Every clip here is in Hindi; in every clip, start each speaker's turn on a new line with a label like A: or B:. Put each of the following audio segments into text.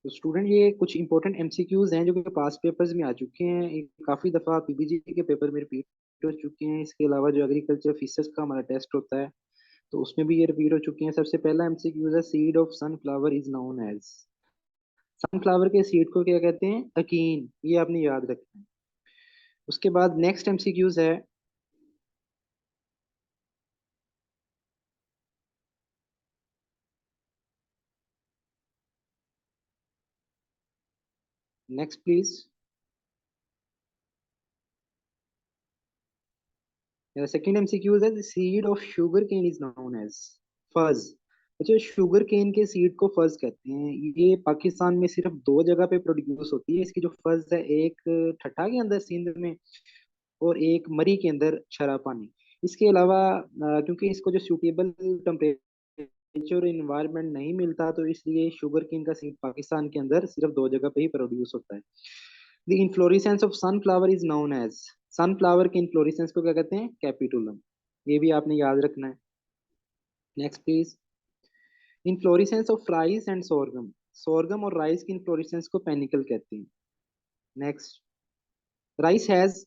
A: तो स्टूडेंट ये कुछ इंपॉर्टेंट एमसीक्यूज हैं जो कि पास पेपर्स में आ चुके हैं, काफी दफा पीबीजी के पेपर में रिपीट हो चुके हैं। इसके अलावा जो एग्रीकल्चर फिशेस का हमारा टेस्ट होता है तो उसमें भी ये रिपीट हो चुके हैं। सबसे पहला एमसीक्यूज है, seed of sunflower is known as. Sunflower के सीड को क्या कहते हैं? अकीन। ये आपने याद रखना है। उसके बाद नेक्स्ट एमसीक्यूज है, नेक्स्ट प्लीज। सेकंड एमसीक्यूज है, seed of sugarcane is known as fuzz. अच्छा, शुगर केन के सीड को फज कहते हैं। ये पाकिस्तान में सिर्फ दो जगह पे प्रोड्यूस होती है। इसकी जो फज है, एक ठट्ठा के अंदर सिंध में, और एक मरी के अंदर शरा पानी। इसके अलावा क्योंकि इसको जो सूटेबल टेम्परेचर इन्वायरमेंट नहीं मिलता, तो इसलिए शुगर केन का सीड पाकिस्तान के अंदर सिर्फ दो जगह पे ही प्रोड्यूस होता है। The inflorescence of sunflower is known as. Sunflower के इन्फ्लोरेसेंस को क्या कहते हैं? कैपिटुलम। ये भी आपने याद रखना है। Next please. Inflorescence of rice and sorghum. Sorghum और राइस की इन्फ्लोरेसेंस को पेनिकल कहते हैं। Next. Rice has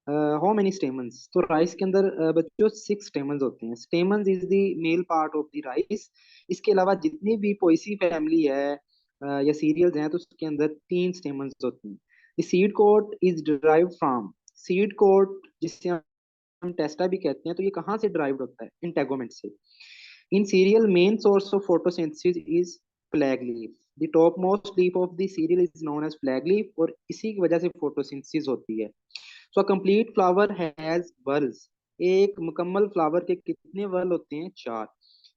A: how many stamens. तो राइस के अंदर बच्चों 6 स्टेमन्स होते हैं। Stamens is the male part of the rice. इसके अलावा जितनी भी पोएसी फैमिली है या सीरियल्स हैं, तो उसके अंदर 3 स्टेमन्स होते हैं। The seed coat is derived from. Seed coat जिसे हम टेस्टा भी कहते हैं, तो ये कहाँ से डिराइव्ड होता है? इंटेगोमेंट से। In cereal main source of photosynthesis is flag leaf. The top most leaf of the cereal is known as flag leaf, और इसी की वजह से फोटोसिंथेसिस होती है। So complete flower has whorls. एक मुकम्मल फ्लावर के कितने वर्ल होते हैं? 4।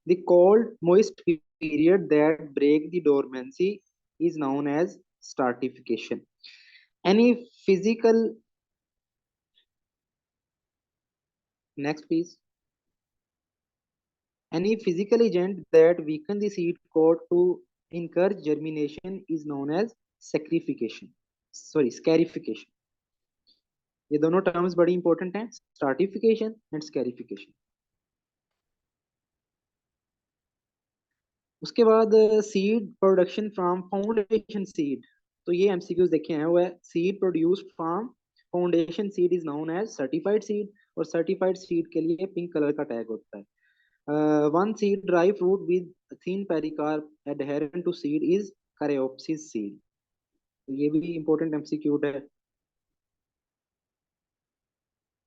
A: The cold moist period that break the dormancy is known as stratification. Any physical. Next please. Any physical agent that weaken the seed coat to encourage germination is known as sacrification. Sorry, scarification. ये दोनों टर्म्स बड़ी इंपॉर्टेंट हैं, स्ट्राटिफिकेशन एंड स्कैरिफिकेशन। उसके बाद seed production from foundation seed. तो ये एमसीक्यूज देखे हैं, वो है seed produced from foundation seed is known as certified seed. और सर्टिफाइड सीड के लिए पिंक कलर का टैग होता है। One seed dry fruit with thin pericarp adherent to seed is Careopsis seed. ये भी important एमसीक्यू है।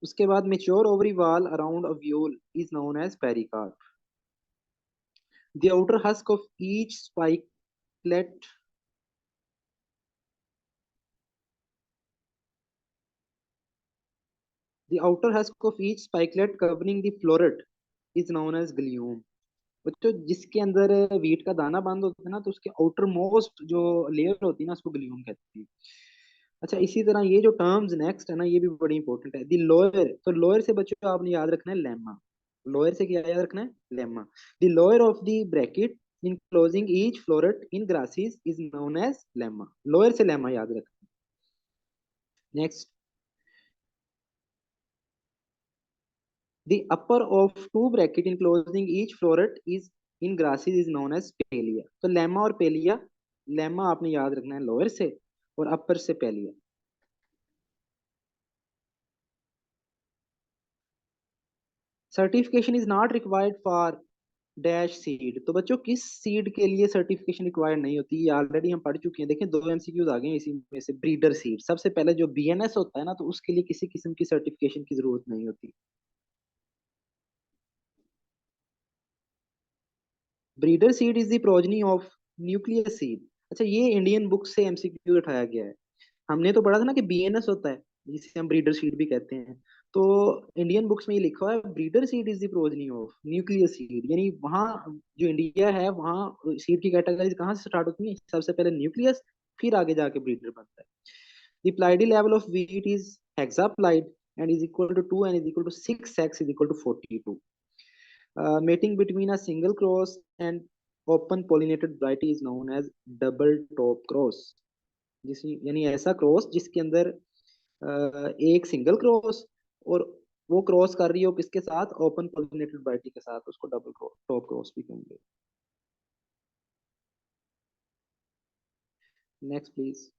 A: उसके बाद mature ovary wall around ovule is known as pericarp. The outer husk of each spikelet. The outer husk of each spikelet covering the floret is known as glume. बच्चों, जिसके अंदर वीट का दाना बंद होता है ना, तो उसके आउटर मोस्ट जो लेयर होती है ना, उसको ग्लूम कहते हैं। अच्छा, इसी तरह ये जो टर्म्स नेक्स्ट है ना, ये भी बड़ी इंपॉर्टेंट है। The lower. तो लोअर से बच्चों आपने याद रखना है लेमा। लोअर से क्या याद रखना है? Lemma. The lower of the bracket in closing each floret in grasses is known as lemma. Lower से लेमा याद रखना। Next. The upper of two bracket in closing each floret is in grasses is known as palea. तो लेमा और पेलिया। लेमा आपने याद रखना है लोअर से, और अपर से palea. Certification is not required for dash seed. तो बच्चों, किस सीड के लिए सर्टिफिकेशन रिक्वायर्ड नहीं होती? ये ऑलरेडी हम पढ़ चुके हैं। देखें, 2 एमसीक्यूज आ गए हैं इसी में से। ब्रीडर सीड सबसे पहले जो बीएनएस होता है ना, तो उसके लिए किसी किस्म की सर्टिफिकेशन की जरूरत नहीं होती। Breeder seed is the progeny of nucleus seed. अच्छा, ये इंडियन बुक से एमसीक्यू उठाया गया है। हमने तो पढ़ा था ना कि बीएनएस होता है, जिसे हम ब्रीडर सीड भी कहते हैं। तो इंडियन बुक्स में ये लिखा हुआ है, breeder seed is the progeny of nucleus seed. यानी वहाँ जो इंडिया है, वहाँ सीड की कैटेगरी कहाँ से स्टार्ट होती है? सबसे पहले न्यूक्लियस, फिर आगे जाके ब्रीडर बनता है। The ploidy level of wheat is hexaploid and is equal to 2 and is equal to 6x is equal to 42। Mating between a single cross and open pollinated variety is known as double top cross। जिस यानी ऐसा क्रॉस जिसके अंदर एक सिंगल क्रॉस, और वो क्रॉस कर रही हो किसके साथ? ओपन पोलिनेटेड वैरायटी के साथ, उसको डबल टॉप क्रॉस भी कहेंगे। Next please.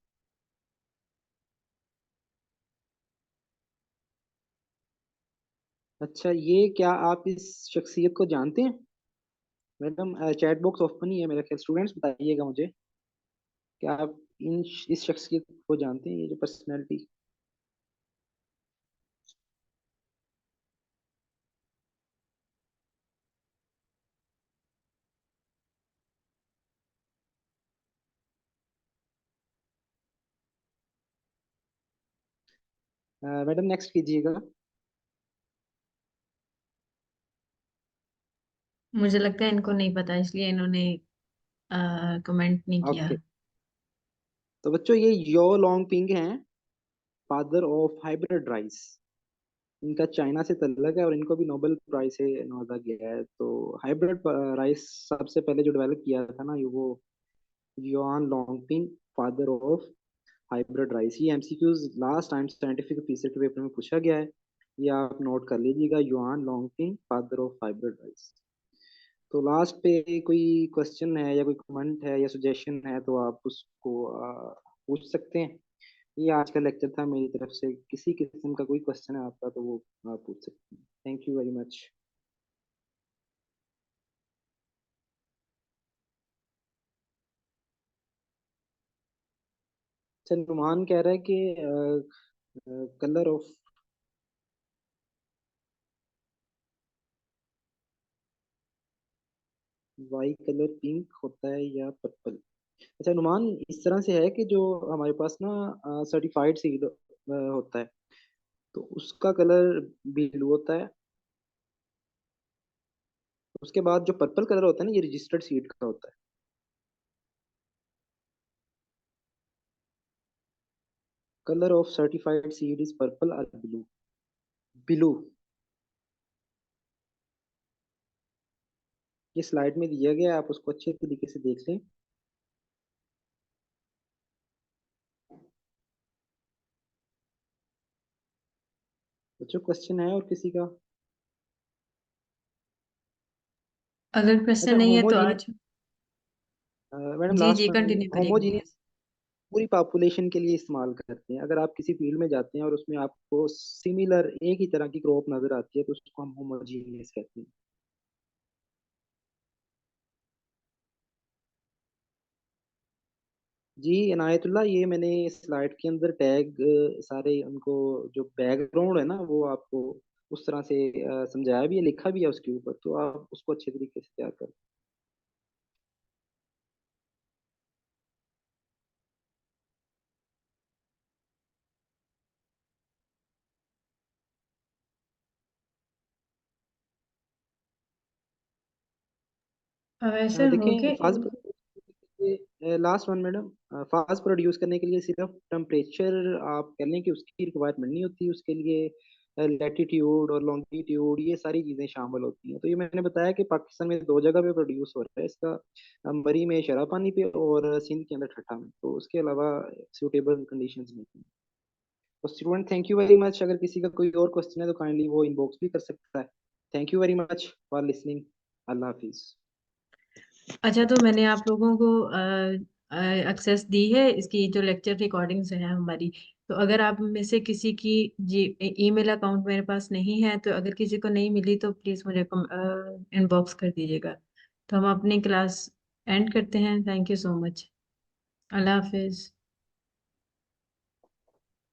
A: अच्छा, ये क्या आप इस शख्सियत को जानते हैं? मैडम, चैट बॉक्स ओपन ही है मेरा ख्याल। स्टूडेंट्स बताइएगा मुझे, क्या आप इस शख्सियत को जानते हैं, ये जो पर्सनैलिटी? मैडम नेक्स्ट कीजिएगा।
B: मुझे लगता है इनको नहीं पता, इसलिए इन्होंने कमेंट नहीं किया।
A: ओके, तो बच्चों ये यो लॉन्ग पिंग हैं, फादर ऑफ हाइब्रिड राइस। इनका चाइना से तल्लक है और इनको भी नोबेल प्राइज से नवाजा गया है। तो हाइब्रिड राइस सबसे पहले जो डेवलप किया था ना, ये वो Yuan Longping, father of hybrid rice. ये MCQs last time scientific feature के पेपर में पूछा गया है, ये आप नोट कर लीजिएगा, Yuan Longping, father of hybrid rice. तो लास्ट पे कोई क्वेश्चन है या कोई कमेंट है या सजेशन है तो आप उसको पूछ सकते हैं। ये आज का लेक्चर था मेरी तरफ से। किसी किस्म का कोई क्वेश्चन है आपका तो वो आप पूछ सकते हैं। Thank you very much. Numan कह रहा है कि colour of Y colour pink होता है या पर्पल? अच्छा नुमान, इस तरह से है कि जो हमारे पास ना सर्टिफाइड सीड होता है, तो उसका कलर ब्लू होता है। उसके बाद जो पर्पल कलर होता है ना, ये रजिस्टर्ड सीड का होता है। Colour of certified seed is purple और ब्लू। ब्लू। ये स्लाइड में दिया गया है, आप उसको अच्छे तरीके से देख लें। बच्चों क्वेश्चन है और किसी का?
B: अगर क्वेश्चन
A: अच्छा,
B: नहीं है तो
A: होमोजीनियस,
B: आज।
A: मैडम
B: जी
A: लास्ट
B: जी,
A: वन।
B: कंटिन्यू करिए।
A: होमोजीनियस पूरी पॉपुलेशन के लिए इस्तेमाल करते हैं। अगर आप किसी फील्ड में जाते हैं और उसमें आपको सिमिलर एक ही तरह की क्रॉप नजर आती है तो उसको हम होमोजीनियस कहते हैं। जी इनायतुल्लाह, ये मैंने स्लाइड के अंदर टैग सारे उनको, जो बैकग्राउंड है ना वो आपको उस तरह से समझाया भी है, लिखा भी है उसके ऊपर, तो आप उसको अच्छे तरीके से तैयार करें।
B: वैसे हो
A: देखें,
B: गए।
A: Fast last one madam. Fast produce करने के लिए सिर्फ टेम्परेचर आप कह लें कि उसकी रिक्वायरमेंट नहीं होती, उसके लिए लैटिट्यूड और लॉन्गिट्यूड ये सारी चीज़ें शामिल होती हैं। तो ये मैंने बताया कि पाकिस्तान में दो जगह पे प्रोड्यूस हो रहा है इसका, मरी में शरापानी पे और सिंध के अंदर ठट्ठा में। तो उसके अलावा सूटेबल कंडीशंस नहीं हैं। तो student thank you very much. अगर किसी का कोई और क्वेश्चन है तो काइंडली वो इनबॉक्स भी कर सकता है। Thank you very much for listening. अल्लाह हाफिज़।
B: अच्छा, तो मैंने आप लोगों को एक्सेस दी है इसकी, जो लेक्चर रिकॉर्डिंग्स हैं हमारी। तो अगर आप में से किसी की जी ईमेल अकाउंट मेरे पास नहीं है, तो अगर किसी को नहीं मिली तो प्लीज़ मुझे इनबॉक्स कर दीजिएगा। तो हम अपनी क्लास एंड करते हैं। Thank you so much. अल्लाह हाफिज़।